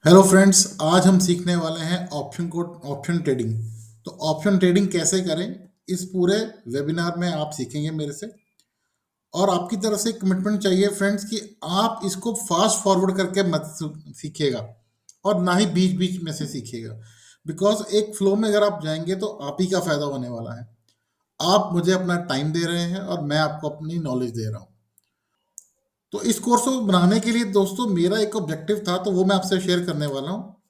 Hello friends, आज हम सीखने वाले हैं ऑप्शन ट्रेडिंग। तो ऑप्शन ट्रेडिंग कैसे करें, इस पूरे वेबिनार में आप सीखेंगे मेरे से। और आपकी तरफ से कमिटमेंट चाहिए फ्रेंड्स कि आप इसको फास्ट फॉरवर्ड करके मत सीखिएगा और ना ही बीच बीच में से सीखिएगा। बिकॉज एक फ्लो में अगर आप जाएंगे तो आप ही का फायदा होने वाला है। आप मुझे अपना टाइम दे रहे हैं और मैं आपको अपनी नॉलेज दे रहा हूँ। तो इस कोर्स को बनाने के लिए दोस्तों मेरा एक ऑब्जेक्टिव था, तो वो मैं आपसे शेयर करने वाला हूँ।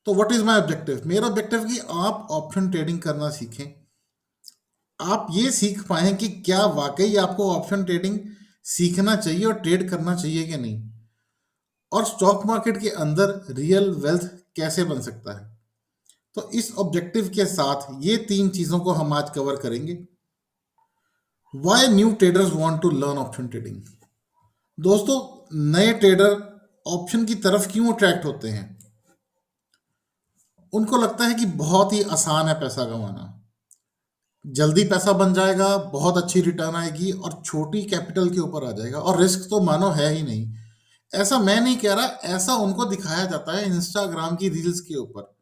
तो व्हाट इज माय ऑब्जेक्टिव? मेरा ऑब्जेक्टिव कि आप ऑप्शन ट्रेडिंग करना सीखें। आप ये सीख पाएं कि क्या वाकई आपको ऑप्शन ट्रेडिंग सीखना चाहिए और ट्रेड करना चाहिए कि नहीं, और स्टॉक मार्केट के अंदर रियल वेल्थ कैसे बन सकता है। तो इस ऑब्जेक्टिव के साथ ये तीन चीजों को हम आज कवर करेंगे। Why new traders want to learn option trading. दोस्तों, नए ट्रेडर ऑप्शन की तरफ क्यों अट्रैक्ट होते हैं? उनको लगता है कि बहुत ही आसान है पैसा कमाना, जल्दी पैसा बन जाएगा, बहुत अच्छी रिटर्न आएगी और छोटी कैपिटल के ऊपर आ जाएगा, और रिस्क तो मानो है ही नहीं। ऐसा मैं नहीं कह रहा, ऐसा उनको दिखाया जाता है इंस्टाग्राम की रील्स के ऊपर।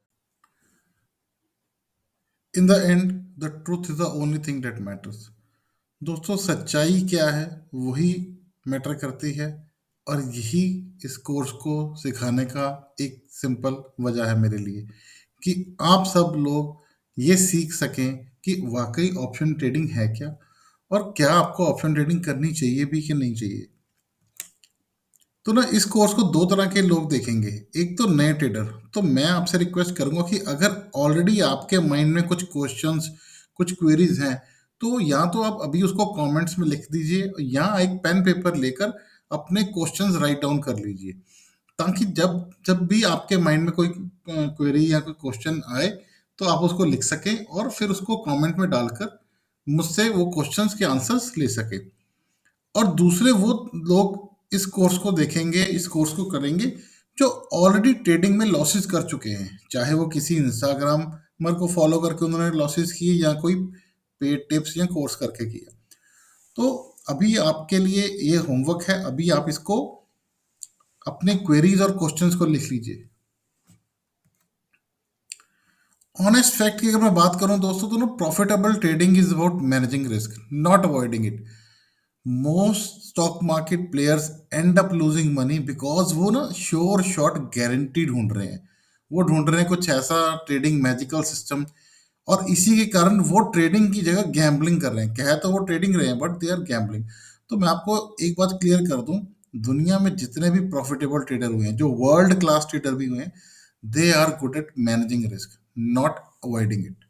In the end the truth is the only thing that matters. दोस्तों, सच्चाई क्या है वही मैटर करती है। और यही इस कोर्स को सिखाने का एक सिंपल वजह है मेरे लिए, कि आप सब लोग ये सीख सकें कि वाकई ऑप्शन ट्रेडिंग है क्या, और क्या आपको ऑप्शन ट्रेडिंग करनी चाहिए भी कि नहीं चाहिए। तो ना, इस कोर्स को दो तरह के लोग देखेंगे। एक तो नए ट्रेडर। तो मैं आपसे रिक्वेस्ट करूंगा कि अगर ऑलरेडी आपके माइंड में कुछ क्वेश्चंस, कुछ क्वेरीज हैं, तो या तो आप अभी उसको कमेंट्स में लिख दीजिए, या एक पेन पेपर लेकर अपने क्वेश्चंस राइट डाउन कर लीजिए, ताकि जब जब भी आपके माइंड में कोई क्वेरी या कोई क्वेश्चन आए, तो आप उसको लिख सकें और फिर उसको कमेंट में डालकर मुझसे वो क्वेश्चंस के आंसर्स ले सकें। और दूसरे वो लोग इस कोर्स को देखेंगे, इस कोर्स को करेंगे, जो ऑलरेडी ट्रेडिंग में लॉसेस कर चुके हैं, चाहे वो किसी इंस्टाग्रामर को फॉलो करके उन्होंने लॉसेस किए या कोई पेड टिप्स या कोर्स करके किया। तो अभी आपके लिए ये होमवर्क है, अभी आप इसको अपने क्वेरीज और क्वेश्चंस को लिख लीजिए। ऑनेस्ट फैक्ट की अगर मैं बात करूं दोस्तों, तो ना, profitable trading is about managing risk, not avoiding it. Most stock market players and up losing money because वो ना श्योर शॉट गारंटी ढूंढ रहे हैं। वो ढूंढ रहे हैं कुछ ऐसा ट्रेडिंग मैजिकल सिस्टम, और इसी के कारण वो ट्रेडिंग की जगह गैम्बलिंग कर रहे हैं। कहे तो वो ट्रेडिंग रहे हैं, बट दे आर गैम्बलिंग। तो मैं आपको एक बात क्लियर कर दूं, दुनिया में जितने भी प्रॉफिटेबल ट्रेडर हुए हैं, जो वर्ल्ड क्लास ट्रेडर भी हुए हैं, they are good at managing risk, not avoiding it.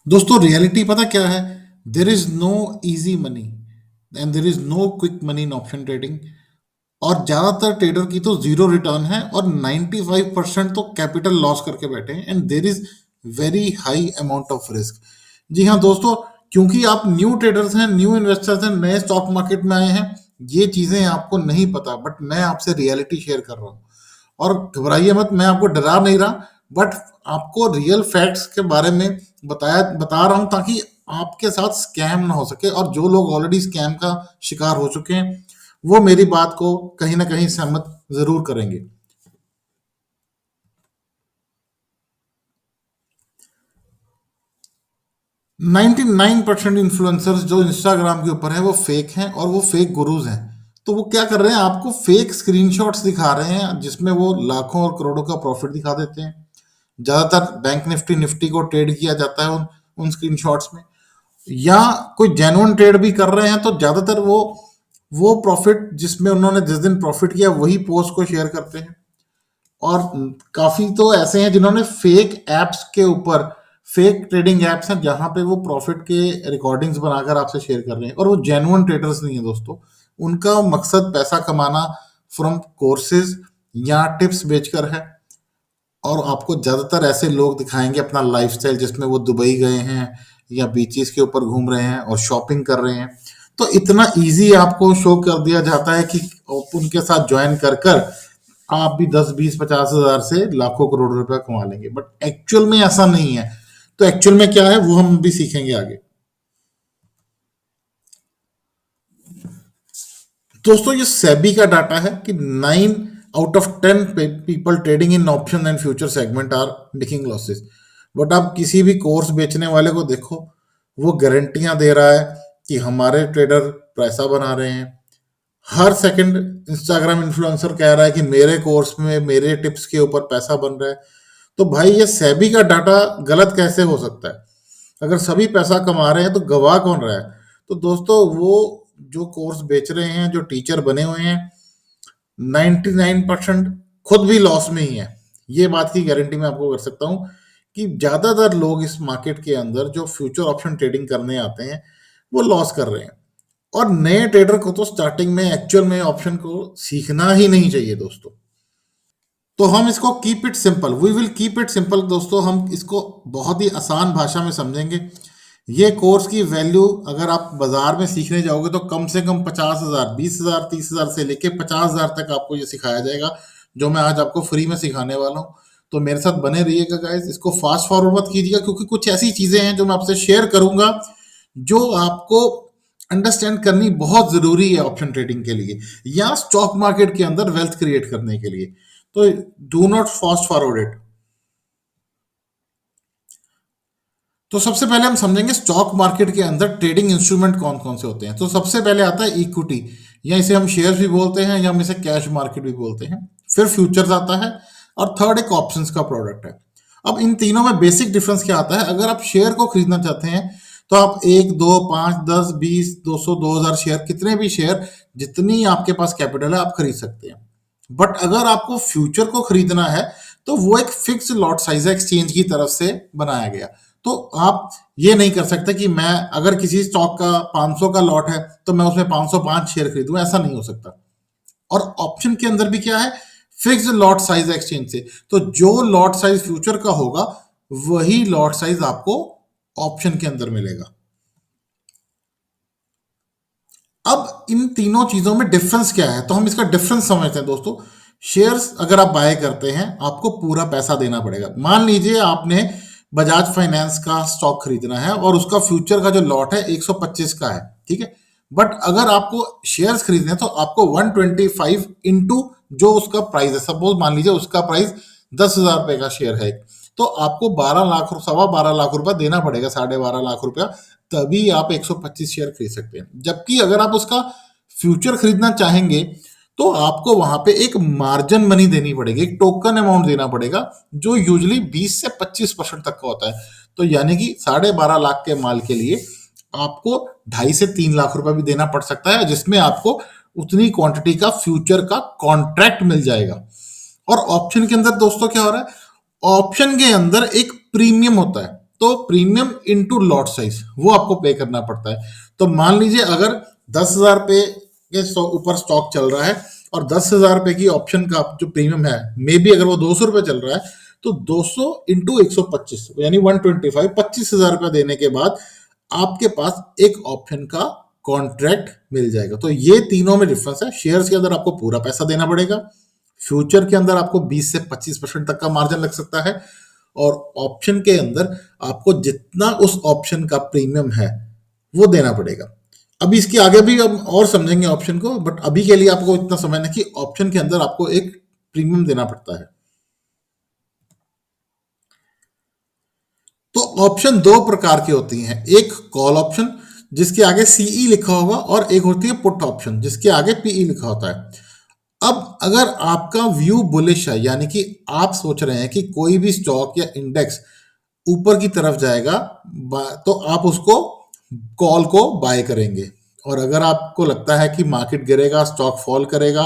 दोस्तों, रियलिटी पता क्या है? There is no easy money and there is no quick money in option trading. और ज्यादातर ट्रेडर की तो जीरो रिटर्न है, और 95% तो कैपिटल लॉस करके बैठे हैं, and there is very high amount of risk. जी हाँ दोस्तों, क्योंकि आप न्यू ट्रेडर्स हैं, न्यू इन्वेस्टर्स हैं, नए स्टॉक मार्केट में आए हैं, ये चीजें आपको नहीं पता, बट मैं आपसे रियलिटी शेयर कर रहा हूँ। और घबराइए मत, मैं आपको डरा नहीं रहा, बट आपको रियल फैक्ट्स के बारे में बता रहा हूं, ताकि आपके साथ स्कैम ना हो सके। और जो लोग ऑलरेडी स्कैम का शिकार हो चुके हैं, वो मेरी बात को कहीं ना कहीं सहमत जरूर करेंगे। 99% इन्फ्लुएंसर्स जो इंस्टाग्राम के ऊपर है वो फेक हैं, और वो फेक गुरुज हैं। तो वो क्या कर रहे हैं, आपको फेक स्क्रीनशॉट्स दिखा रहे हैं, जिसमें वो लाखों और करोड़ों का प्रॉफिट दिखा देते हैं। ज्यादातर बैंक निफ्टी निफ्टी को ट्रेड किया जाता है उन स्क्रीनशॉट्स में। या कोई जेन्युइन ट्रेड भी कर रहे हैं, तो ज्यादातर वो प्रॉफिट जिसमें उन्होंने जिस दिन प्रॉफिट किया वही पोस्ट को शेयर करते हैं। और काफी तो ऐसे हैं जिन्होंने फेक एप्स के ऊपर, फेक ट्रेडिंग एप्स हैं जहां पे वो प्रॉफिट के रिकॉर्डिंग्स बनाकर आपसे शेयर कर रहे हैं, और वो जेन्युइन ट्रेडर्स नहीं है दोस्तों। उनका मकसद पैसा कमाना फ्रॉम कोर्सेज या टिप्स बेचकर है। और आपको ज्यादातर ऐसे लोग दिखाएंगे अपना लाइफस्टाइल, जिसमें वो दुबई गए हैं या बीचेस के ऊपर घूम रहे हैं और शॉपिंग कर रहे हैं। तो इतना इजी आपको शो कर दिया जाता है कि आप उनके साथ ज्वाइन कर कर आप भी 10 20 50 हजार से लाखों करोड़ रुपया कमा लेंगे, बट एक्चुअल में ऐसा नहीं है। तो एक्चुअल में क्या है वो हम भी सीखेंगे आगे। दोस्तों ये सेबी का डाटा है कि 9 out of 10 people trading in option and future segment are making losses. But आप किसी भी कोर्स बेचने वाले को देखो, वो गारंटियां दे रहा है कि हमारे ट्रेडर पैसा बना रहे हैं। हर सेकंड इंस्टाग्राम इन्फ्लुएंसर कह रहा है कि मेरे कोर्स में मेरे टिप्स के ऊपर पैसा बन रहा है। तो भाई ये सेबी का डाटा गलत कैसे हो सकता है? अगर सभी पैसा कमा रहे हैं तो गवाह कौन रहा है? तो दोस्तों वो जो कोर्स बेच रहे हैं, जो टीचर बने हुए हैं, 99% खुद भी लॉस में ही है। ये बात की गारंटी मैं आपको कर सकता हूँ कि ज्यादातर लोग इस मार्केट के अंदर जो फ्यूचर ऑप्शन ट्रेडिंग करने आते हैं वो लॉस कर रहे हैं। और नए ट्रेडर को तो स्टार्टिंग में एक्चुअल में ऑप्शन को सीखना ही नहीं चाहिए दोस्तों। तो हम इसको keep it simple, we will keep it simple दोस्तों। हम इसको बहुत ही आसान भाषा में समझेंगे। ये कोर्स की वैल्यू अगर आप बाजार में सीखने जाओगे तो कम से कम 50,000, 20,000, 30,000 से लेके 50,000 तक आपको ये सिखाया जाएगा, जो मैं आज आपको फ्री में सिखाने वाला हूँ। तो मेरे साथ बने रहिएगा गाइस, इसको फास्ट फॉरवर्ड मत कीजिएगा, क्योंकि कुछ ऐसी चीजें हैं जो मैं आपसे शेयर करूंगा जो आपको अंडरस्टैंड करनी बहुत जरूरी है ऑप्शन ट्रेडिंग के लिए या स्टॉक मार्केट के अंदर वेल्थ क्रिएट करने के लिए। तो do not fast forward it. तो सबसे पहले हम समझेंगे स्टॉक मार्केट के अंदर ट्रेडिंग इंस्ट्रूमेंट कौन कौन से होते हैं। तो सबसे पहले आता है इक्विटी, या इसे हम शेयर्स भी बोलते हैं या हम इसे कैश मार्केट भी बोलते हैं। फिर फ्यूचर्स आता है, और थर्ड एक ऑप्शंस का प्रोडक्ट है। अब इन तीनों में बेसिक डिफरेंस क्या आता है? अगर आप शेयर को खरीदना चाहते हैं तो आप 1, 2, 5, 10, 20, 200, 2,000 शेयर, कितने भी शेयर, जितनी आपके पास कैपिटल है आप खरीद सकते हैं। बट अगर आपको फ्यूचर को खरीदना है तो वो एक फिक्स लॉट साइज है, एक्सचेंज की तरफ से बनाया गया। तो आप ये नहीं कर सकते कि मैं अगर किसी स्टॉक का 500 का लॉट है तो मैं उसमें 505 शेयर खरीदूं, ऐसा नहीं हो सकता। और ऑप्शन के अंदर भी क्या है? फिक्स लॉट साइज एक्सचेंज से। तो जो लॉट साइज फ्यूचर का होगा वही लॉट साइज आपको ऑप्शन के अंदर मिलेगा। अब इन तीनों चीजों में डिफरेंस क्या है? तो हम इसका डिफरेंस समझते हैं दोस्तों। शेयर्स अगर आप बाय करते हैं आपको पूरा पैसा देना पड़ेगा। मान लीजिए आपने बजाज फाइनेंस का स्टॉक खरीदना है और उसका फ्यूचर का जो लॉट है 125 का है, ठीक है। बट अगर आपको शेयर्स खरीदने हैं तो आपको 125 इंटू जो उसका प्राइस है, सपोज मान लीजिए उसका प्राइस 10,000 रुपए का शेयर है, तो आपको 12 लाख, 12.5 लाख रुपया देना पड़ेगा, 12.5 लाख रुपया, तभी आप 125 शेयर खरीद सकते हैं। जबकि अगर आप उसका फ्यूचर खरीदना चाहेंगे तो आपको वहां पे एक मार्जिन मनी देनी पड़ेगी, एक टोकन अमाउंट देना पड़ेगा, जो यूजली 20 से 25% तक का होता है। तो यानी कि 12.5 लाख के माल के लिए आपको 2.5 से 3 लाख रुपए भी देना पड़ सकता है, जिसमें आपको उतनी क्वांटिटी का फ्यूचर का कॉन्ट्रैक्ट मिल जाएगा। और ऑप्शन के अंदर दोस्तों क्या हो रहा है? ऑप्शन के अंदर एक प्रीमियम होता है, तो प्रीमियम इनटू लॉट साइज वो आपको पे करना पड़ता है। तो मान लीजिए अगर 10,000 पे के ऊपर स्टॉक चल रहा है और 10,000 रुपए की ऑप्शन का जो प्रीमियम है, मे बी अगर वो 200 रुपए चल रहा है, तो 200 इंटू 125 यानी 125, 25,000 रुपए देने के बाद आपके पास एक ऑप्शन का कॉन्ट्रैक्ट मिल जाएगा। तो ये तीनों में डिफरेंस है। शेयर्स के अंदर आपको पूरा पैसा देना पड़ेगा, फ्यूचर के अंदर आपको 20 से 25% तक का मार्जिन लग सकता है, और ऑप्शन के अंदर आपको जितना उस ऑप्शन का प्रीमियम है वो देना पड़ेगा। अभी इसके आगे भी हम और समझेंगे ऑप्शन को, बट अभी के लिए आपको इतना समझना कि ऑप्शन के अंदर आपको एक प्रीमियम देना पड़ता है। तो ऑप्शन दो प्रकार की होती हैं, एक कॉल ऑप्शन जिसके आगे सीई लिखा होगा, और एक होती है पुट ऑप्शन जिसके आगे पीई लिखा होता है। अब अगर आपका व्यू बुलिश है, यानी कि आप सोच रहे हैं कि कोई भी स्टॉक या इंडेक्स ऊपर की तरफ जाएगा, तो आप उसको कॉल को बाय करेंगे। और अगर आपको लगता है कि मार्केट गिरेगा, स्टॉक फॉल करेगा,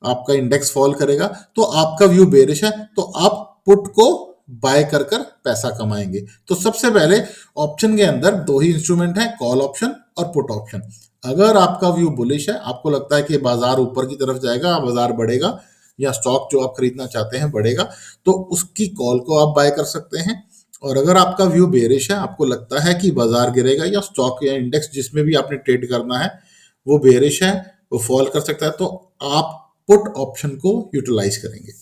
आपका इंडेक्स फॉल करेगा, तो आपका व्यू बेरिश है, तो आप पुट को बाय कर कर पैसा कमाएंगे। तो सबसे पहले ऑप्शन के अंदर दो ही इंस्ट्रूमेंट है, कॉल ऑप्शन और पुट ऑप्शन। अगर आपका व्यू बुलिश है, आपको लगता है कि बाजार ऊपर की तरफ जाएगा, बाजार बढ़ेगा, या स्टॉक जो आप खरीदना चाहते हैं बढ़ेगा, तो उसकी कॉल को आप बाय कर सकते हैं। और अगर आपका व्यू बेरिश है, आपको लगता है कि बाजार गिरेगा या स्टॉक या इंडेक्स जिसमें भी आपने ट्रेड करना है वो बेरिश है, वो फॉल कर सकता है, तो आप पुट ऑप्शन को यूटिलाइज करेंगे।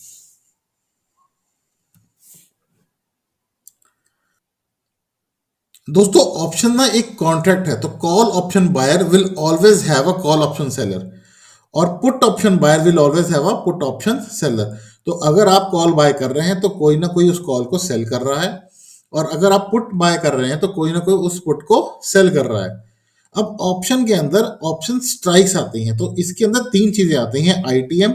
दोस्तों ऑप्शन ना एक कॉन्ट्रैक्ट है, तो call option buyer will always have a call option seller. और put option buyer will always have a put option seller. तो अगर आप कॉल बाय कर रहे हैं तो कोई ना कोई उस कॉल को सेल कर रहा है, और अगर आप पुट बाय कर रहे हैं तो कोई ना कोई उस पुट को सेल कर रहा है। अब ऑप्शन के अंदर ऑप्शन स्ट्राइक्स आती हैं, तो इसके अंदर तीन चीजें आती हैं, आईटीएम,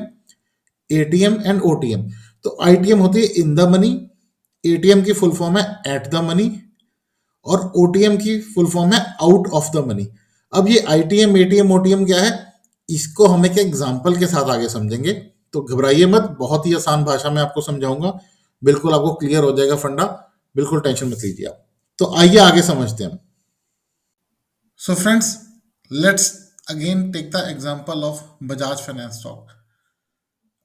एटीएम एंड ओटीएम। तो आईटीएम होती है इन द मनी, एटीएम की फुल फॉर्म है एट द मनी, और ओटीएम की फुल फॉर्म है आउट ऑफ द मनी। अब ये आईटीएम, एटीएम, ओटीएम क्या है, इसको हम एक एग्जाम्पल के साथ आगे समझेंगे। तो घबराइए मत, बहुत ही आसान भाषा में आपको समझाऊंगा, बिल्कुल आपको क्लियर हो जाएगा फंडा, बिल्कुल टेंशन मत लीजिए आप। तो आइए आगे समझते हैं। So friends, let's again take the example of Bajaj finance stock.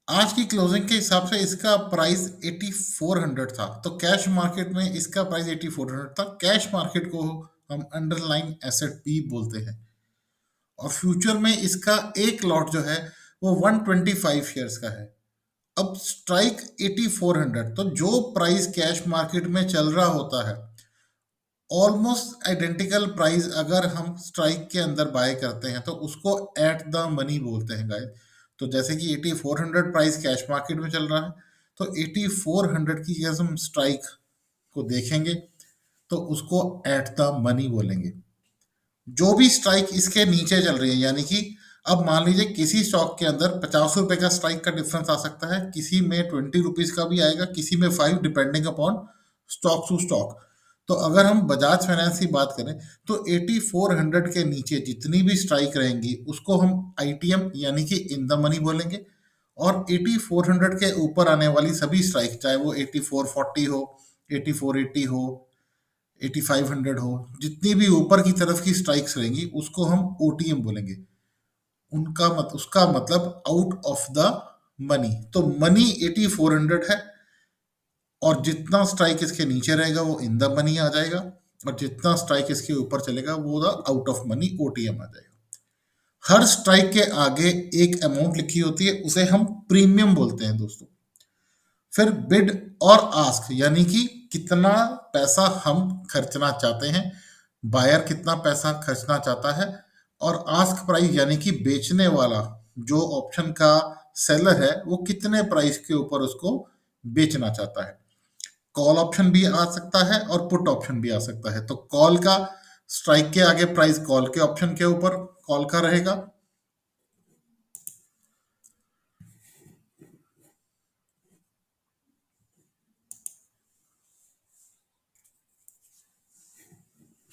आज की क्लोजिंग के हिसाब से इसका प्राइस 8400 था, तो कैश मार्केट में इसका प्राइस 8400 था। कैश मार्केट को हम अंडरलाइन एसेट भी बोलते हैं, और फ्यूचर में इसका एक लॉट जो है वो 125 शेयर्स का है। अब स्ट्राइक 8400, तो जो प्राइस कैश मार्केट में चल रहा होता है ऑलमोस्ट आइडेंटिकल प्राइस अगर हम स्ट्राइक के अंदर बाय करते हैं तो उसको एट द मनी बोलते हैं गाइस। तो जैसे कि 8400 प्राइस कैश मार्केट में चल रहा है, तो 8400 की अगर हम स्ट्राइक को देखेंगे तो उसको एट द मनी बोलेंगे। जो भी स्ट्राइक इसके नीचे चल रही है, यानी कि अब मान लीजिए किसी स्टॉक के अंदर 50 रुपए का स्ट्राइक का डिफरेंस आ सकता है, किसी में 20 रुपीज का भी आएगा, किसी में 5, depending upon stock to stock. तो अगर हम बजाज फाइनेंस की बात करें तो 8400 के नीचे जितनी भी स्ट्राइक रहेंगी उसको हम आईटीएम यानी कि इन द मनी बोलेंगे, और 8400 के ऊपर आने वाली सभी स्ट्राइक, चाहे वो 8440 हो, 8480 हो, 8500 हो, जितनी भी ऊपर की तरफ की स्ट्राइक्स रहेंगी उसको हम ओटीएम बोलेंगे। उसका मतलब आउट ऑफ द मनी। तो मनी 8400 है, और जितना स्ट्राइक इसके नीचे रहेगा वो इन द मनी आ जाएगा, और जितना स्ट्राइक इसके ऊपर चलेगा वो the out of money OTM आ जाएगा। हर स्ट्राइक के आगे एक अमाउंट लिखी होती है, उसे हम प्रीमियम बोलते हैं दोस्तों। फिर बिड और आस्क, यानी कि कितना पैसा हम खर्चना चाहते हैं, बायर कितना पैसा खर्चना चाहता है, और आस्क प्राइस यानी कि बेचने वाला जो ऑप्शन का सेलर है वो कितने प्राइस के ऊपर उसको बेचना चाहता है। कॉल ऑप्शन भी आ सकता है और पुट ऑप्शन भी आ सकता है। तो कॉल का स्ट्राइक के आगे प्राइस कॉल के ऑप्शन के ऊपर कॉल का रहेगा।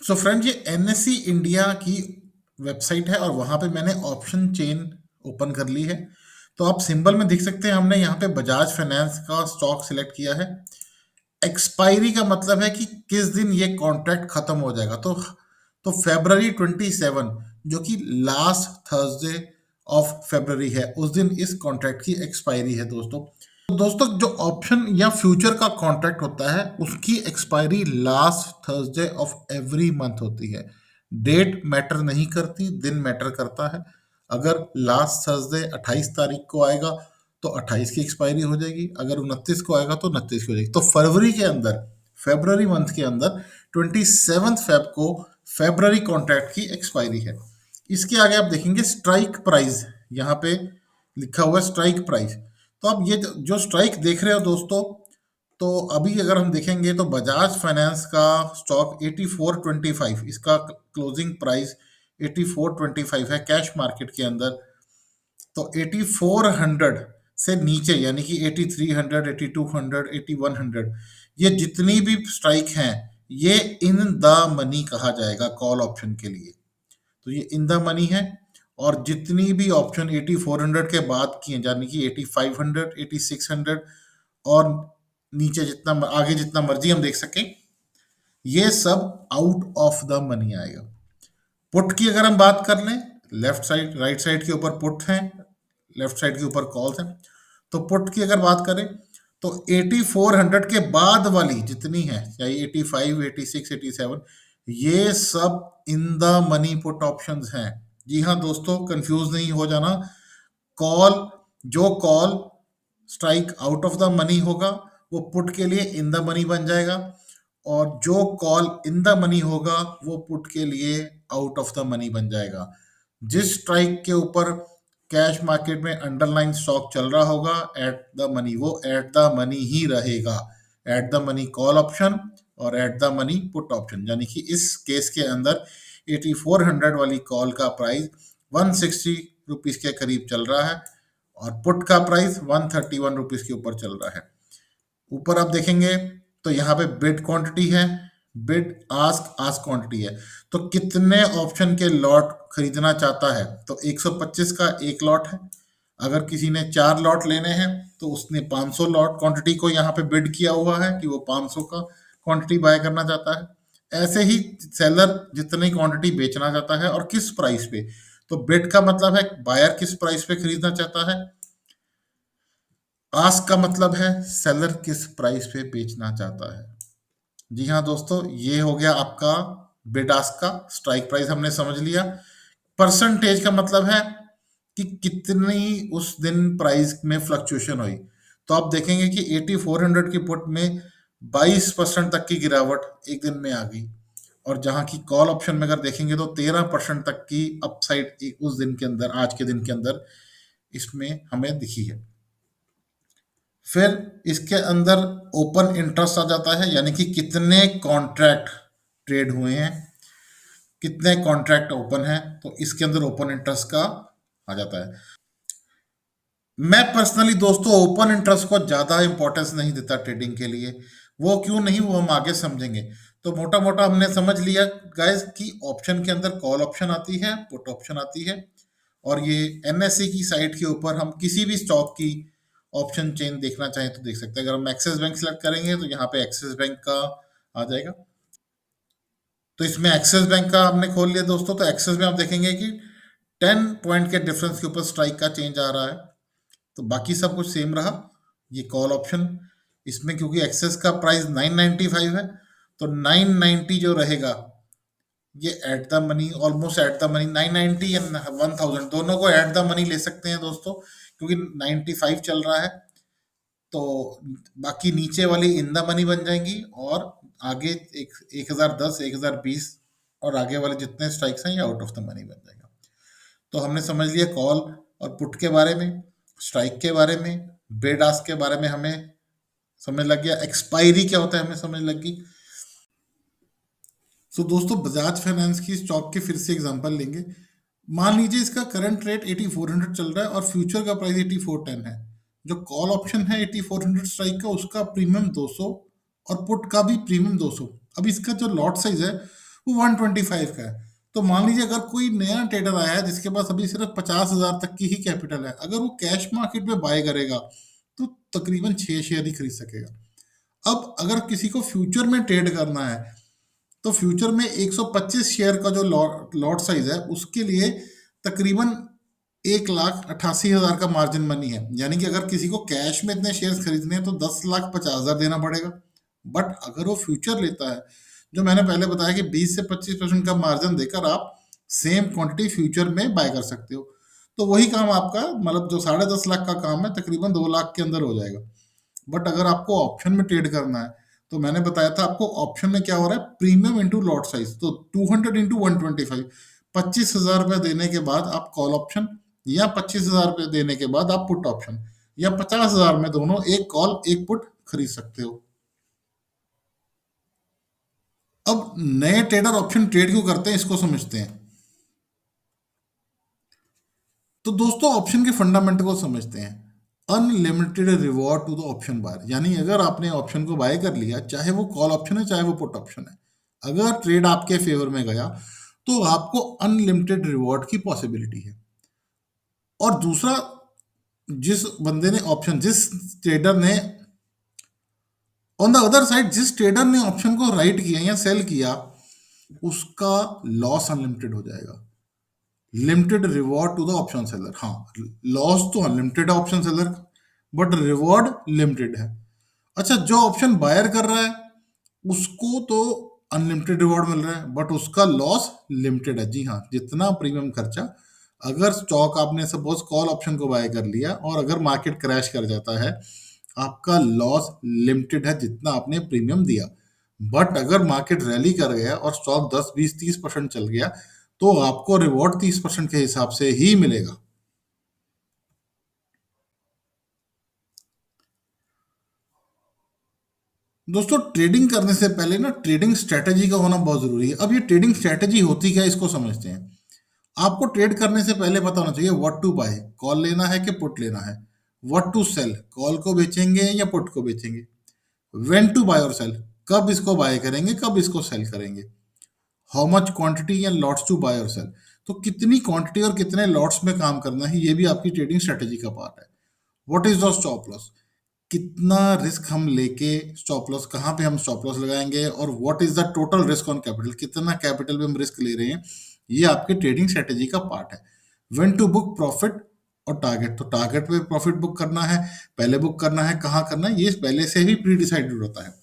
सो फ्रेंड, ये एनएससी इंडिया की वेबसाइट है, और वहां पे मैंने ऑप्शन चेन ओपन कर ली है। तो आप सिंबल में देख सकते हैं हमने यहाँ पे बजाज फाइनेंस का स्टॉक सिलेक्ट किया है। एक्सपायरी का मतलब है कि किस दिन ये कॉन्ट्रैक्ट खत्म हो जाएगा। तो February 27, जो कि लास्ट थर्सडे ऑफ February है, उस दिन इस कॉन्ट्रैक्ट की एक्सपायरी है दोस्तों। तो दोस्तों, जो ऑप्शन या फ्यूचर का कॉन्ट्रैक्ट होता है उसकी expiry last Thursday of every month होती है। डेट मैटर नहीं करती, दिन मैटर करता है। अगर लास्ट थर्सडे 28 तारीख को आएगा तो 28 की एक्सपायरी हो जाएगी, अगर 29 को आएगा तो 29 की हो जाएगी। तो फरवरी के अंदर, फेब्रवरी मंथ के अंदर 27 फेब को फेब्रवरी कॉन्ट्रैक्ट की एक्सपायरी है। इसके आगे आप देखेंगे स्ट्राइक प्राइस, यहाँ पे लिखा हुआ है स्ट्राइक प्राइस। तो अब ये जो स्ट्राइक देख रहे हो दोस्तों, तो अभी अगर हम देखेंगे तो बजाज फाइनेंस का स्टॉक 8425, इसका क्लोजिंग प्राइस 8425 है कैश मार्केट के अंदर। तो 8400 से नीचे यानी कि 8300, 8200, 8100, ये जितनी भी स्ट्राइक हैं ये इन द मनी कहा जाएगा कॉल ऑप्शन के लिए। तो ये इन द मनी है, और जितनी भी ऑप्शन 8400 के बाद की हैं, यानी कि 8500, 8600 और नीचे जितना आगे जितना मर्जी हम देख सकें, ये सब आउट ऑफ द मनी आएगा। पुट की अगर हम बात कर लें, लेफ्ट साइड राइट साइड के ऊपर पुट हैं, लेफ्ट साइड के ऊपर कॉल्स हैं। तो पुट की अगर बात करें तो 8400 के बाद वाली जितनी है, चाहे 85, 86, 87, ये सब in the money put options हैं। जी हाँ दोस्तों, कंफ्यूज नहीं हो जाना। कॉल जो call strike out of the money होगा वो पुट के लिए इन द मनी बन जाएगा, और जो कॉल इन द मनी होगा वो पुट के लिए आउट ऑफ द मनी बन जाएगा। जिस स्ट्राइक के ऊपर कैश मार्केट में अंडरलाइन स्टॉक चल रहा होगा एट द मनी, वो एट द मनी ही रहेगा। At the money call option और at the money put option, यानी कि इस केस के अंदर 8400 वाली कॉल का प्राइस 160 रुपीज के करीब चल रहा है और पुट का प्राइस 131 रुपीज के ऊपर चल रहा है। ऊपर आप देखेंगे तो यहाँ पे बिड क्वांटिटी है, बिड आस्क आस्क क्वांटिटी है। तो कितने ऑप्शन के लॉट खरीदना चाहता है, तो 125 का एक लॉट है। अगर किसी ने 4 लॉट लेने हैं तो उसने 500 लॉट क्वांटिटी को यहाँ पे बिड किया हुआ है कि वो 500 का क्वांटिटी बाय करना चाहता है। ऐसे ही सेलर जितनी क्वांटिटी बेचना चाहता है और किस प्राइस पे, तो बिड का मतलब है बायर किस प्राइस पे खरीदना चाहता है, आस्क का मतलब है सेलर किस प्राइस पे बेचना चाहता है। जी हाँ दोस्तों, ये हो गया आपका बिड आस्क का। स्ट्राइक प्राइस हमने समझ लिया। परसेंटेज का मतलब है कि कितनी उस दिन प्राइस में फ्लक्चुएशन हुई। तो आप देखेंगे कि 8400 की पुट में 22% तक की गिरावट एक दिन में आ गई और जहां की कॉल ऑप्शन में अगर देखेंगे तो 13% तक की अपसाइड उस दिन के अंदर, आज के दिन के अंदर इसमें हमें दिखी है। फिर इसके अंदर ओपन इंटरेस्ट आ जाता है, यानी कि कितने कॉन्ट्रैक्ट ट्रेड हुए हैं, कितने कॉन्ट्रैक्ट ओपन है, तो इसके अंदर ओपन इंटरेस्ट का आ जाता है। मैं पर्सनली दोस्तों ओपन इंटरेस्ट को ज़्यादा इंपॉर्टेंस नहीं देता ट्रेडिंग के लिए। वो क्यों नहीं, वो हम आगे समझेंगे। तो मोटा मोटा हमने समझ लिया गाइस कि ऑप्शन के अंदर कॉल ऑप्शन आती है, पुट ऑप्शन आती है और ये एनएससी की साइट के ऊपर हम किसी भी स्टॉक की ऑप्शन चेन देखना चाहें तो देख सकते हैं। अगर हम एक्सिस बैंक सेलेक्ट करेंगे तो यहाँ पे एक्सिस बैंक का आ जाएगा। तो इसमें एक्सिस बैंक का हमने खोल लिया दोस्तों। तो एक्सिस में आप देखेंगे कि 10 पॉइंट के डिफरेंस के ऊपर स्ट्राइक का चेंज आ रहा है। तो बाकी सब कुछ सेम रहा। ये कॉल ऑप्शन, इसमें क्योंकि एक्सेस का प्राइस 995 है तो 990 जो रहेगा ये eight the money, almost eight the money 990 and 1000 दोनों को एट द मनी ले सकते हैं दोस्तों, क्योंकि 95 चल रहा है। तो बाकी नीचे वाली इन द मनी बन जाएंगी और आगे 1010, 1020 और आगे वाले जितने स्ट्राइक्स हैं ये आउट ऑफ द मनी बन जाएगा। तो हमने समझ लिया कॉल और पुट के बारे में, स्ट्राइक के बारे में, बिड आस्क के बारे में हमें समझ लग गया, एक्सपायरी क्या होता है हमें समझ लग गई। सो दोस्तों बजाज फाइनेंस की स्टॉक के फिर से एग्जांपल लेंगे। मान लीजिए इसका करंट रेट 8400 चल रहा है और फ्यूचर का प्राइस 8410 है। जो कॉल ऑप्शन है 8400 स्ट्राइक का, उसका प्रीमियम 200 और पुट का भी प्रीमियम 200। अब इसका जो लॉट साइज है वो 125 का है। तो मान लीजिए अगर कोई नया ट्रेडर आया है जिसके पास अभी सिर्फ 50,000 तक की ही कैपिटल है, अगर वो कैश मार्केट में बाय करेगा तो तकरीबन 6 शेयर ही खरीद सकेगा। अब अगर किसी को फ्यूचर में ट्रेड करना है तो फ्यूचर में 125 शेयर का जो लॉट साइज है उसके लिए तकरीबन 1,88,000 का मार्जिन मनी है। यानी कि अगर किसी को कैश में इतने शेयर्स खरीदने हैं तो 10,50,000 देना पड़ेगा। बट अगर वो फ्यूचर लेता है, जो मैंने पहले बताया कि 20 से 25% का मार्जिन देकर आप सेम क्वांटिटी फ्यूचर में बाय कर सकते हो। तो वही काम आपका, मतलब जो 10.5 लाख का काम है, तकरीबन 2 लाख के अंदर हो जाएगा। बट अगर आपको ऑप्शन में ट्रेड करना है तो मैंने बताया था आपको ऑप्शन में क्या हो रहा है, प्रीमियम इंटू लॉट साइज। तो 200 इंटू 125, 25,000 रुपये देने के बाद आप कॉल ऑप्शन, या 25,000 रुपये देने के बाद आप पुट ऑप्शन, या 50,000 में दोनों एक कॉल एक पुट खरीद सकते हो। अब नए ट्रेडर ऑप्शन ट्रेड क्यों करते हैं इसको समझते हैं। तो दोस्तों ऑप्शन के फंडामेंटल को समझते हैं। Unlimited reward to the option buyer, यानी अगर आपने ऑप्शन को बाय कर लिया, चाहे वो कॉल ऑप्शन है चाहे वो पुट ऑप्शन है, अगर ट्रेड आपके फेवर में गया तो आपको अनलिमिटेड रिवॉर्ड की पॉसिबिलिटी है। और दूसरा, जिस बंदे ने ऑप्शन, जिस ट्रेडर ने, ऑन द अदर साइड जिस ट्रेडर ने ऑप्शन को राइट किया या सेल किया, उसका लॉस अनलिमिटेड हो जाएगा। Limited reward to the option seller, हाँ लॉस तो अनलिमिटेड है ऑप्शन सेलर का, बट रिवॉर्ड लिमिटेड है। अच्छा, जो ऑप्शन बायर कर रहा है उसको तो अनलिमिटेड रिवॉर्ड मिल रहा है बट उसका लॉस लिमिटेड है। जी हाँ, जितना प्रीमियम खर्चा, अगर स्टॉक आपने सपोज कॉल ऑप्शन को बाय कर लिया और अगर मार्केट क्रैश कर जाता है, आपका लॉस लिमिटेड है जितना आपने प्रीमियम दिया। बट अगर मार्केट रैली कर गया और स्टॉक 10, 20, 30% चल गया तो आपको रिवॉर्ड 30% के हिसाब से ही मिलेगा। दोस्तों ट्रेडिंग करने से पहले ना ट्रेडिंग स्ट्रेटजी का होना बहुत जरूरी है। अब ये ट्रेडिंग स्ट्रेटजी होती क्या है इसको समझते हैं। आपको ट्रेड करने से पहले पता होना चाहिए व्हाट टू बाय, कॉल लेना है कि पुट लेना है। व्हाट टू सेल, कॉल को बेचेंगे या पुट को बेचेंगे। When to buy or sell, कब इसको बाय करेंगे कब इसको सेल करेंगे। How much quantity and lots to buy or sell, तो कितनी क्वांटिटी और कितने लॉट्स में काम करना है ये भी आपकी ट्रेडिंग स्ट्रेटजी का पार्ट है। What is the stop loss, कितना रिस्क हम लेके स्टॉप लॉस, कहाँ पे हम स्टॉप लॉस लगाएंगे, और what is the total risk on capital, कितना कैपिटल पे हम रिस्क ले रहे हैं। ये आपके ट्रेडिंग स्ट्रेटेजी का पार्ट है। व्हेन टू बुक प्रॉफिट और टारगेट, तो टारगेट पे प्रॉफिट बुक करना है, पहले बुक करना है, कहाँ करना है, ये पहले से ही प्री डिसाइडेड होता है।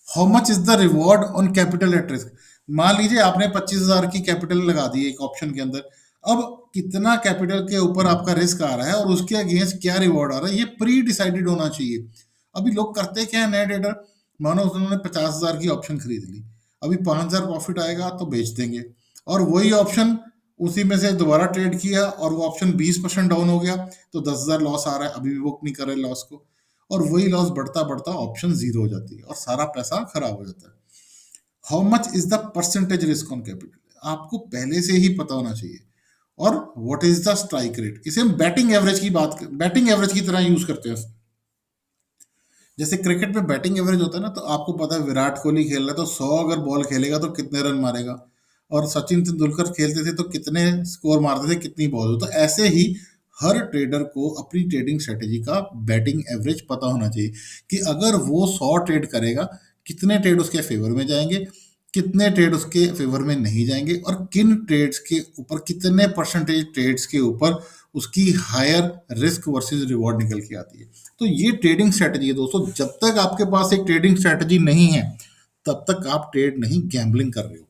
How much is the reward on capital at risk, मान लीजिए आपने 25,000 की कैपिटल लगा दी एक ऑप्शन के अंदर। अब कितना कैपिटल के ऊपर आपका रिस्क आ रहा है और उसके अगेंस्ट क्या रिवॉर्ड आ रहा है, ये प्री डिसाइडेड होना चाहिए। अभी लोग करते क्या है, नए ट्रेडर, मानो उन्होंने 50,000 की ऑप्शन खरीद ली, अभी 5,000 प्रॉफिट आएगा तो बेच देंगे, और वही ऑप्शन उसी में से दोबारा ट्रेड किया और वो ऑप्शन 20% डाउन हो गया, तो 10,000 लॉस आ रहा है, अभी भी बुक नहीं कर रहे लॉस को, और वही लॉस बढ़ता बढ़ता ऑप्शन जीरो हो जाती है और सारा पैसा खराब हो जाता है। How much is the percentage risk on capital, आपको पहले से ही पता होना चाहिए। और what is the strike rate, इसे हम बैटिंग एवरेज की बैटिंग एवरेज की तरह यूज करते हैं। जैसे क्रिकेट में बैटिंग एवरेज होता है ना, तो आपको पता है विराट कोहली खेल रहा है तो 100 अगर बॉल खेलेगा तो कितने रन मारेगा, और सचिन तेंदुलकर खेलते थे तो कितने स्कोर मारते थे कितनी बॉल, तो ऐसे ही हर ट्रेडर को अपनी ट्रेडिंग स्ट्रेटेजी का बैटिंग एवरेज पता होना चाहिए कि अगर वो 100 ट्रेड करेगा, कितने ट्रेड उसके फेवर में जाएंगे, कितने ट्रेड उसके फेवर में नहीं जाएंगे, और किन ट्रेड्स के ऊपर कितने परसेंटेज ट्रेड्स के ऊपर उसकी हायर रिस्क वर्सेस रिवॉर्ड निकल के आती है। तो ये ट्रेडिंग स्ट्रेटजी है दोस्तों, जब तक आपके पास एक ट्रेडिंग स्ट्रेटजी नहीं है तब तक आप ट्रेड नहीं, गैम्बलिंग कर रहे हो।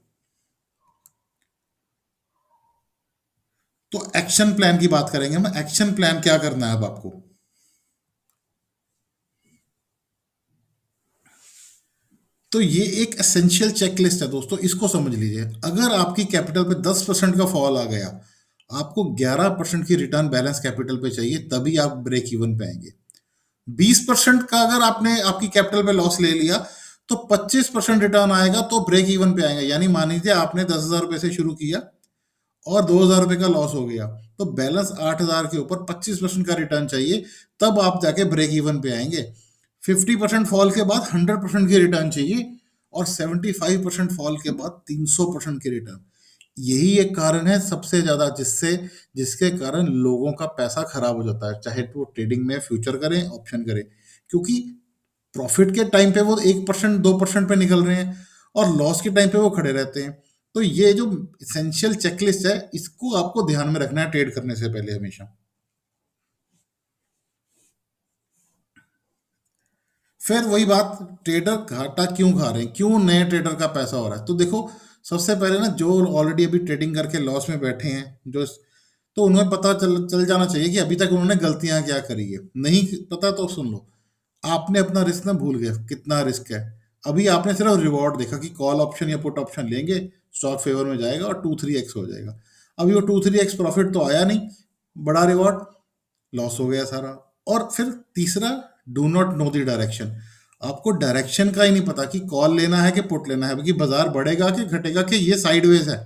तो एक्शन प्लान की बात करेंगे हम, एक्शन प्लान क्या करना है अब आपको। तो ये एक एसेंशियल चेकलिस्ट है दोस्तों, इसको समझ लीजिए। अगर आपकी कैपिटल पे 10% का फॉल आ गया, आपको 11% की रिटर्न बैलेंस कैपिटल पे चाहिए, तभी आप ब्रेक इवन पे आएंगे। 20% का अगर आपने आपकी कैपिटल पे लॉस ले लिया तो 25% रिटर्न आएगा तो ब्रेक इवन पे आएगा। यानी मान लीजिए आपने 10,000 रुपए से शुरू किया और 2,000 रुपए का लॉस हो गया, तो बैलेंस 8,000 के ऊपर 25% का रिटर्न चाहिए, तब आप जाके ब्रेक इवन पे आएंगे। 50% फॉल के बाद 100% की रिटर्न चाहिए, और 75% फॉल के बाद 300% की रिटर्न। यही एक कारण है सबसे ज्यादा जिससे जिसके कारण लोगों का पैसा खराब हो जाता है, चाहे तो वो ट्रेडिंग में फ्यूचर करें ऑप्शन करें, क्योंकि प्रॉफिट के टाइम पे वो 1% 2% पे निकल रहे हैं और लॉस के टाइम पे वो खड़े रहते हैं। तो ये जो इसेंशियल चेकलिस्ट है, इसको आपको ध्यान में रखना है ट्रेड करने से पहले हमेशा। फिर वही बात, ट्रेडर घाटा क्यों खा रहे हैं, क्यों नए ट्रेडर का पैसा हो रहा है। तो देखो, सबसे पहले ना जो ऑलरेडी अभी ट्रेडिंग करके लॉस में बैठे हैं, जो, तो उन्हें पता चल चल जाना चाहिए कि अभी तक उन्होंने गलतियां क्या करी है। नहीं पता तो सुन लो, आपने अपना रिस्क ना भूल गए कितना रिस्क है। अभी आपने सिर्फ रिवॉर्ड देखा कि कॉल ऑप्शन या पुट ऑप्शन लेंगे, स्टॉक फेवर में जाएगा और 2-3x हो जाएगा। अभी वो 2-3x प्रॉफिट तो आया नहीं, बड़ा रिवॉर्ड, लॉस हो गया सारा। और फिर तीसरा, do not know the direction, आपको डायरेक्शन का ही नहीं पता कि कॉल लेना है कि पुट लेना है, कि बाजार बढ़ेगा कि घटेगा, कि ये साइडवेज है।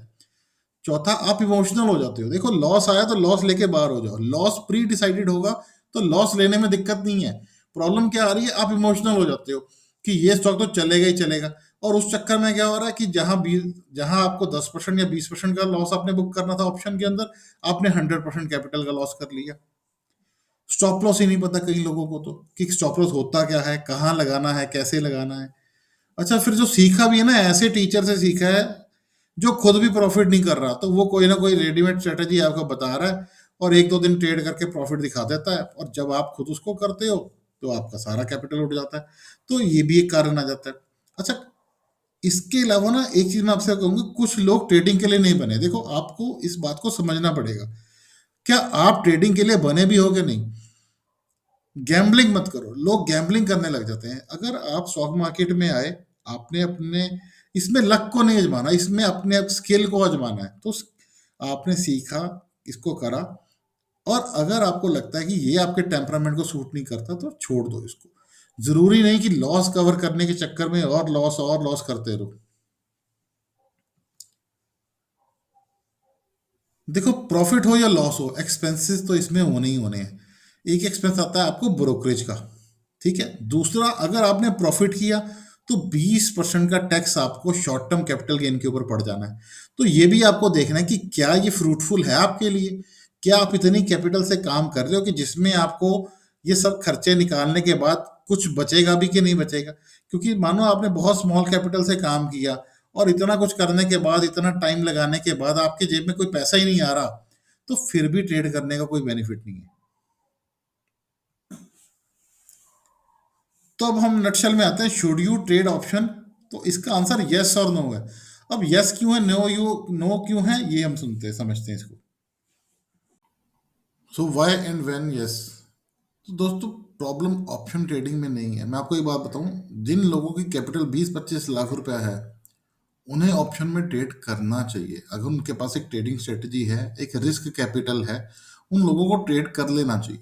चौथा, आप इमोशनल हो जाते हो। देखो, लॉस आया तो लॉस लेके बाहर हो जाओ, लॉस प्री डिसाइडेड होगा तो लॉस लेने में दिक्कत नहीं है। प्रॉब्लम क्या आ रही है, आप इमोशनल हो जाते हो कि ये स्टॉक तो चलेगा ही चलेगा, और उस चक्कर में क्या हो रहा है कि जहां आपको 10% या 20% का लॉस आपने बुक करना था ऑप्शन के अंदर, आपने 100% कैपिटल का लॉस कर लिया। स्टॉप लॉस ही नहीं पता कई लोगों को, तो कि स्टॉप लॉस होता क्या है, कहाँ लगाना है, कैसे लगाना है। अच्छा, फिर जो सीखा भी है ना, ऐसे टीचर से सीखा है जो खुद भी प्रॉफिट नहीं कर रहा, तो वो कोई ना कोई रेडीमेड स्ट्रेटेजी आपको बता रहा है और एक दो दिन ट्रेड करके प्रॉफिट दिखा देता है, और जब आप खुद उसको करते हो तो आपका सारा कैपिटल उठ जाता है। तो ये भी एक कारण आ जाता है। अच्छा, इसके अलावा ना एक चीज मैं आपसे कहूंगा, कुछ लोग ट्रेडिंग के लिए नहीं बने। देखो, आपको इस बात को समझना पड़ेगा, क्या आप ट्रेडिंग के लिए बने भी हो कि नहीं। गैम्बलिंग मत करो, लोग गैम्बलिंग करने लग जाते हैं। अगर आप स्टॉक मार्केट में आए, आपने अपने इसमें लक को नहीं आजमाना, इसमें अपने स्किल को आजमाना है, तो आपने सीखा, इसको करा, और अगर आपको लगता है कि ये आपके टेम्परामेंट को सूट नहीं करता तो छोड़ दो इसको। जरूरी नहीं कि लॉस कवर करने के चक्कर में और लॉस करते रहो। देखो, प्रॉफिट हो या लॉस हो, एक्सपेंसेस तो इसमें होने ही होने हैं। एक एक्सपेंस आता है आपको ब्रोकरेज का, ठीक है। दूसरा, अगर आपने प्रॉफिट किया तो 20% का टैक्स आपको शॉर्ट टर्म कैपिटल गेन के ऊपर पड़ जाना है। तो ये भी आपको देखना है कि क्या ये फ्रूटफुल है आपके लिए। क्या आप इतनी कैपिटल से काम कर रहे हो कि जिसमें आपको ये सब खर्चे निकालने के बाद कुछ बचेगा भी कि नहीं बचेगा। क्योंकि मानो आपने बहुत स्मॉल कैपिटल से काम किया और इतना कुछ करने के बाद, इतना टाइम लगाने के बाद आपके जेब में कोई पैसा ही नहीं आ रहा, तो फिर भी ट्रेड करने का कोई बेनिफिट नहीं है। तो अब हम नटशल में आते हैं, शुड यू ट्रेड ऑप्शन। तो इसका आंसर यस और नो है। अब यस क्यों है, नो क्यों है, ये हम सुनते हैं, समझते हैं इसको। So why and when yes. तो दोस्तों, प्रॉब्लम ऑप्शन ट्रेडिंग में नहीं है। मैं आपको एक बात बताऊं, जिन लोगों की कैपिटल 20-25 लाख रुपया है, उन्हें ऑप्शन में ट्रेड करना चाहिए। अगर उनके पास एक ट्रेडिंग स्ट्रेटजी है, एक रिस्क कैपिटल है, उन लोगों को ट्रेड कर लेना चाहिए।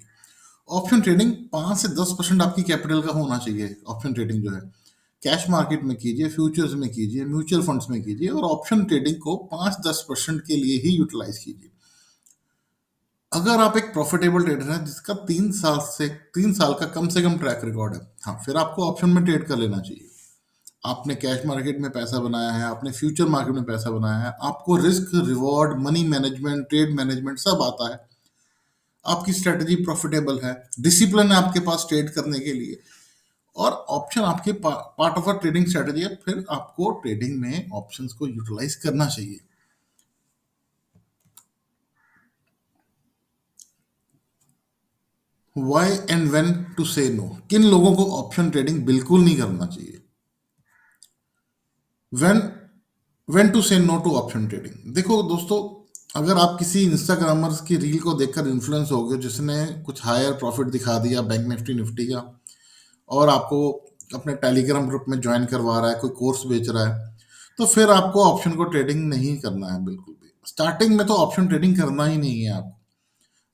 ऑप्शन ट्रेडिंग 5 से 10% आपकी कैपिटल का होना चाहिए। ऑप्शन ट्रेडिंग जो है, कैश मार्केट में कीजिए, फ्यूचर्स में कीजिए, म्यूचुअल फंड्स में कीजिए, और ऑप्शन ट्रेडिंग को 5-10% के लिए ही यूटिलाइज कीजिए। अगर आप एक प्रॉफिटेबल ट्रेडर हैं जिसका 3 साल का कम से कम ट्रैक रिकॉर्ड है, हाँ, फिर आपको ऑप्शन में ट्रेड कर लेना चाहिए। आपने कैश मार्केट में पैसा बनाया है, आपने फ्यूचर मार्केट में पैसा बनाया है, आपको risk, reward, money management, trade management सब आता है, आपकी स्ट्रेटजी प्रॉफिटेबल है, डिसिप्लिन है आपके पास ट्रेड करने के लिए, और ऑप्शन आपके part of a trading strategy है, फिर आपको ट्रेडिंग में ऑप्शंस को यूटिलाइज करना चाहिए। व्हाई एंड व्हेन टू से नो। किन लोगों को ऑप्शन ट्रेडिंग बिल्कुल नहीं करना चाहिए। व्हेन व्हेन टू से नो टू ऑप्शन ट्रेडिंग। देखो दोस्तों, अगर आप किसी इंस्टाग्रामर्स की रील को देखकर इन्फ्लुएंस हो गए जिसने कुछ हायर प्रॉफिट दिखा दिया बैंक निफ्टी निफ्टी का, और आपको अपने टेलीग्राम ग्रुप में ज्वाइन करवा रहा है, कोई कोर्स बेच रहा है, तो फिर आपको ऑप्शन को ट्रेडिंग नहीं करना है बिल्कुल भी। स्टार्टिंग में तो ऑप्शन ट्रेडिंग करना ही नहीं है आपको।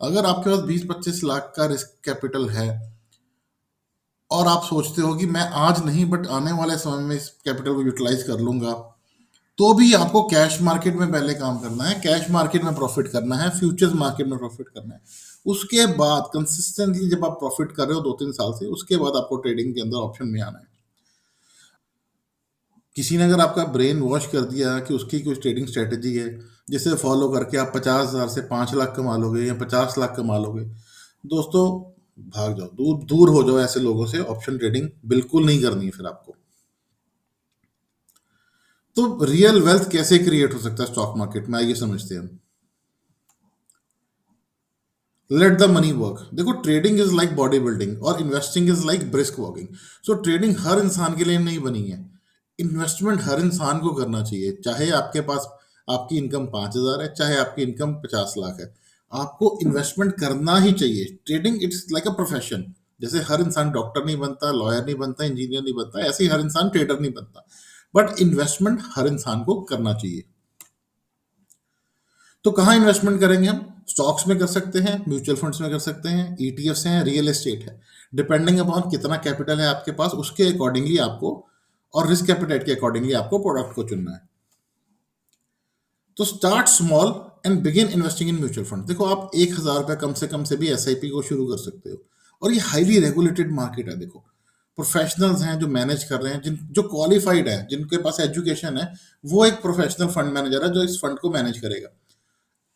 अगर आपके पास 20-25 लाख का रिस्क कैपिटल है और आप सोचते हो कि मैं आज नहीं बट आने वाले समय में इस कैपिटल को यूटिलाइज कर लूंगा, तो भी आपको कैश मार्केट में पहले काम करना है, कैश मार्केट में प्रॉफिट करना है, फ्यूचर्स मार्केट में प्रॉफिट करना है। उसके बाद कंसिस्टेंटली जब आप प्रॉफिट कर रहे हो 2-3 साल से, उसके बाद आपको ट्रेडिंग के अंदर ऑप्शन में आना है। किसी ने अगर आपका ब्रेन वॉश कर दिया कि उसकी कुछ ट्रेडिंग स्ट्रेटजी है जिसे फॉलो करके आप 50,000 से 5 लाख कमा लोगे या 50 लाख कमा लोगे, दोस्तों भाग जाओ, दूर दूर हो जाओ ऐसे लोगों से। ऑप्शन ट्रेडिंग बिल्कुल नहीं करनी है फिर आपको। तो रियल वेल्थ कैसे क्रिएट हो सकता है स्टॉक मार्केट में, आइए समझते हैं हम। Let the money work. देखो, trading is like body building और investing is like brisk walking. So trading हर इंसान के लिए नहीं बनी है। इन्वेस्टमेंट हर इंसान को करना चाहिए, चाहे आपके पास आपकी इनकम 5,000 है, चाहे आपकी इनकम 50 लाख है, आपको इन्वेस्टमेंट करना ही चाहिए। Trading it's like a profession. जैसे हर इंसान डॉक्टर नहीं बनता, लॉयर नहीं बनता, इंजीनियर नहीं बनता, ऐसे ही हर इंसान ट्रेडर नहीं बनता। बट इन्वेस्टमेंट हर इंसान को करना चाहिए। तो कहाँ इन्वेस्टमेंट करेंगे हम? स्टॉक्स में कर सकते हैं, म्यूचुअल फंड्स में कर सकते हैं, ईटीएफ्स हैं, रियल एस्टेट है। डिपेंडिंग अपॉन कितना कैपिटल है आपके पास, उसके अकॉर्डिंगली आपको, और रिस्क एपेटाइट के अकॉर्डिंगली आपको प्रोडक्ट को चुनना है। तो start small and begin investing in mutual fund. देखो, आप 1,000 रुपये कम से भी एसआईपी को शुरू कर सकते हो। और ये हाईली रेगुलेटेड मार्केट है। देखो, प्रोफेशनल्स हैं जो मैनेज कर रहे हैं, जो क्वालिफाइड है, जिनके पास एजुकेशन है, वो एक प्रोफेशनल फंड मैनेजर है जो इस फंड को मैनेज करेगा।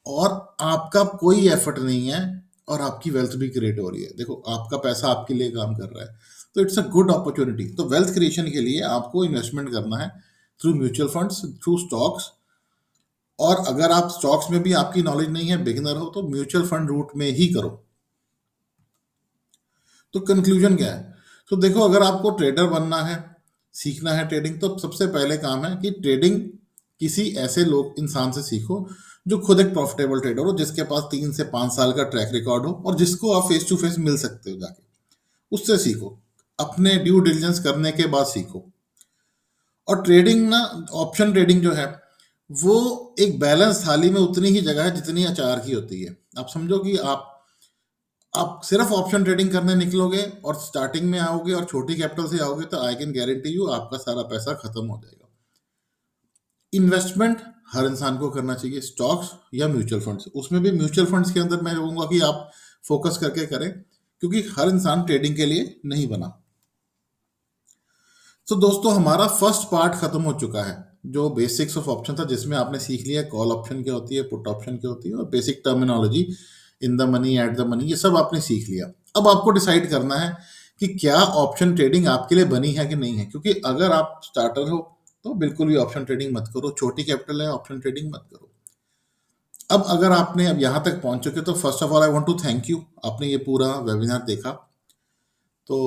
और आपका कोई एफर्ट नहीं है, और आपकी वेल्थ भी क्रिएट हो रही है। देखो, आपका पैसा आपके लिए काम कर रहा है, तो इट्स अ गुड अपॉर्चुनिटी। तो वेल्थ क्रिएशन के लिए आपको इन्वेस्टमेंट करना है through mutual funds, through stocks. और अगर आप स्टॉक्स में भी आपकी नॉलेज नहीं है, बिगिनर हो, तो म्यूचुअल फंड रूट में ही करो। तो कंक्लूजन क्या है? तो देखो, अगर आपको ट्रेडर बनना है, सीखना है ट्रेडिंग, तो सबसे पहले काम है कि ट्रेडिंग किसी ऐसे लोग इंसान से सीखो जो खुद एक प्रॉफिटेबल ट्रेडर हो, जिसके पास 3 से 5 साल का ट्रैक रिकॉर्ड हो, और जिसको आप फेस टू फेस मिल सकते हो जाके, उससे सीखो। अपने ड्यू डिलिजेंस करने के बाद सीखो। और ट्रेडिंग ना, ऑप्शन ट्रेडिंग जो है, वो एक बैलेंस थाली में उतनी ही जगह है जितनी अचार की होती है। आप समझो कि आप सिर्फ ऑप्शन ट्रेडिंग करने निकलोगे और स्टार्टिंग में आओगे और छोटी कैपिटल से आओगे तो आई कैन गारंटी यू आपका सारा पैसा खत्म हो जाएगा। इन्वेस्टमेंट हर इंसान को करना चाहिए, स्टॉक्स या म्यूचुअल फंड्स। उसमें भी म्यूचुअल फंड्स के अंदर मैं कहूँगा कि आप फोकस करके करें, क्योंकि हर इंसान ट्रेडिंग के लिए नहीं बना। तो दोस्तों हमारा फर्स्ट पार्ट खत्म हो चुका है, जो बेसिक्स ऑफ ऑप्शन था, जिसमें आपने सीख लिया कॉल ऑप्शन क्या होती है, पुट ऑप्शन क्या होती है, और basic terminology in the money, eight the money, ये सब आपने सीख लिया। अब आपको डिसाइड करना है कि क्या ऑप्शन ट्रेडिंग आपके लिए बनी है कि नहीं है, क्योंकि अगर आप स्टार्टर हो तो बिल्कुल भी ऑप्शन ट्रेडिंग मत करो, छोटी कैपिटल है ऑप्शन ट्रेडिंग मत करो। अब अगर आपने अब यहाँ तक पहुंच चुके तो first of all I want to thank you, आपने ये पूरा वेबिनार देखा। तो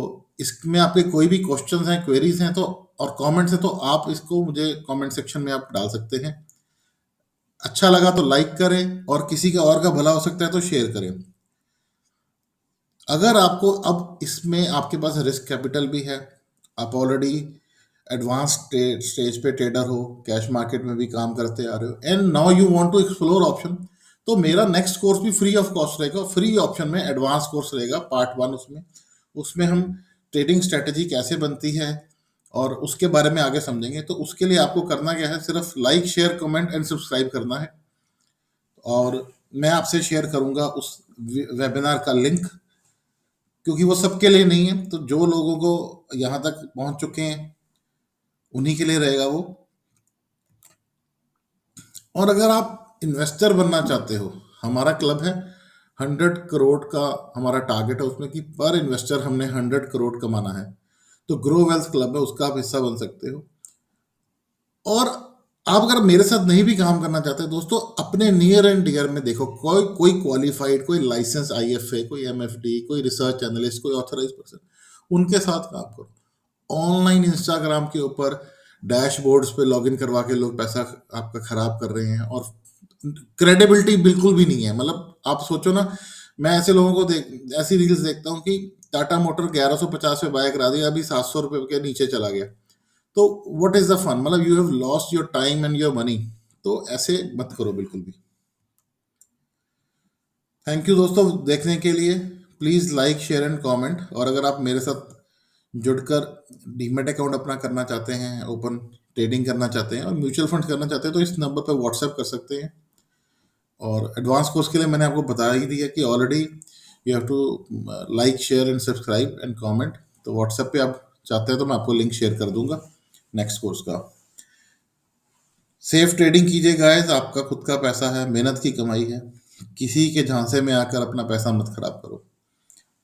इसमें आपके कोई भी क्वेश्चंस हैं, क्वेरीज हैं तो, और कमेंट्स हैं तो आप इसको मुझे कमेंट सेक्शन में आप डाल सकते हैं। अच्छा लगा तो लाइक करें, और किसी का और का भला हो सकता है तो शेयर करें। अगर आपको अब इसमें आपके पास रिस्क कैपिटल भी है, आप ऑलरेडी एडवांस स्टेज पे ट्रेडर हो, कैश मार्केट में भी काम करते आ रहे हो, and now you want to explore option, तो मेरा नेक्स्ट कोर्स भी फ्री ऑफ कॉस्ट रहेगा, फ्री ऑप्शन में एडवांस कोर्स रहेगा पार्ट 1। उसमें उसमें हम ट्रेडिंग स्ट्रेटेजी कैसे बनती है और उसके बारे में आगे समझेंगे। तो उसके लिए आपको करना क्या है, सिर्फ like share comment and subscribe करना है, और मैं आपसे शेयर करूंगा उस वेबिनार का लिंक, क्योंकि वो सबके लिए नहीं है, तो जो लोगों को यहाँ तक पहुंच चुके हैं उन्हीं के लिए रहेगा वो। और अगर आप इन्वेस्टर बनना चाहते हो, हमारा क्लब है 100 करोड़ का, हमारा टारगेट है उसमें कि पर इन्वेस्टर हमने 100 करोड़ कमाना है, तो ग्रो वेल्थ क्लब है, उसका आप हिस्सा बन सकते हो। और आप अगर मेरे साथ नहीं भी काम करना चाहते दोस्तों, अपने नियर एंड डियर में देखो, कोई कोई क्वालिफाइड, कोई लाइसेंस आईएफए, कोई एमएफडी, कोई रिसर्च एनालिस्ट, कोई ऑथराइज पर्सन, उनके साथ काम करो। ऑनलाइन इंस्टाग्राम के ऊपर डैशबोर्ड्स पे लॉगिन करवा के लोग पैसा आपका खराब कर रहे हैं, और क्रेडिबिलिटी बिल्कुल भी नहीं है। मतलब आप सोचो ना, मैं ऐसे लोगों को ऐसी रील्स देखता हूँ कि टाटा मोटर 1150 पे बाय करा दिया, अभी 700 रुपये के नीचे चला गया, तो व्हाट इज द फन, मतलब you have lost your time and your money. तो ऐसे मत करो बिल्कुल भी। थैंक यू दोस्तों देखने के लिए। Please like share and comment, और अगर आप मेरे साथ जुड़कर डीमेट अकाउंट अपना करना चाहते हैं, ओपन ट्रेडिंग करना चाहते हैं और म्यूचुअल फंड करना चाहते हैं, तो इस नंबर पर व्हाट्सएप कर सकते हैं। और एडवांस कोर्स के लिए मैंने आपको बता ही दिया कि already you have to like share and subscribe and comment. तो व्हाट्सएप पे आप चाहते हैं तो मैं आपको लिंक शेयर कर दूंगा नेक्स्ट कोर्स का। सेफ ट्रेडिंग कीजिए गाइस, आपका खुद का पैसा है, मेहनत की कमाई है, किसी के झांसे में आकर अपना पैसा मत खराब करो।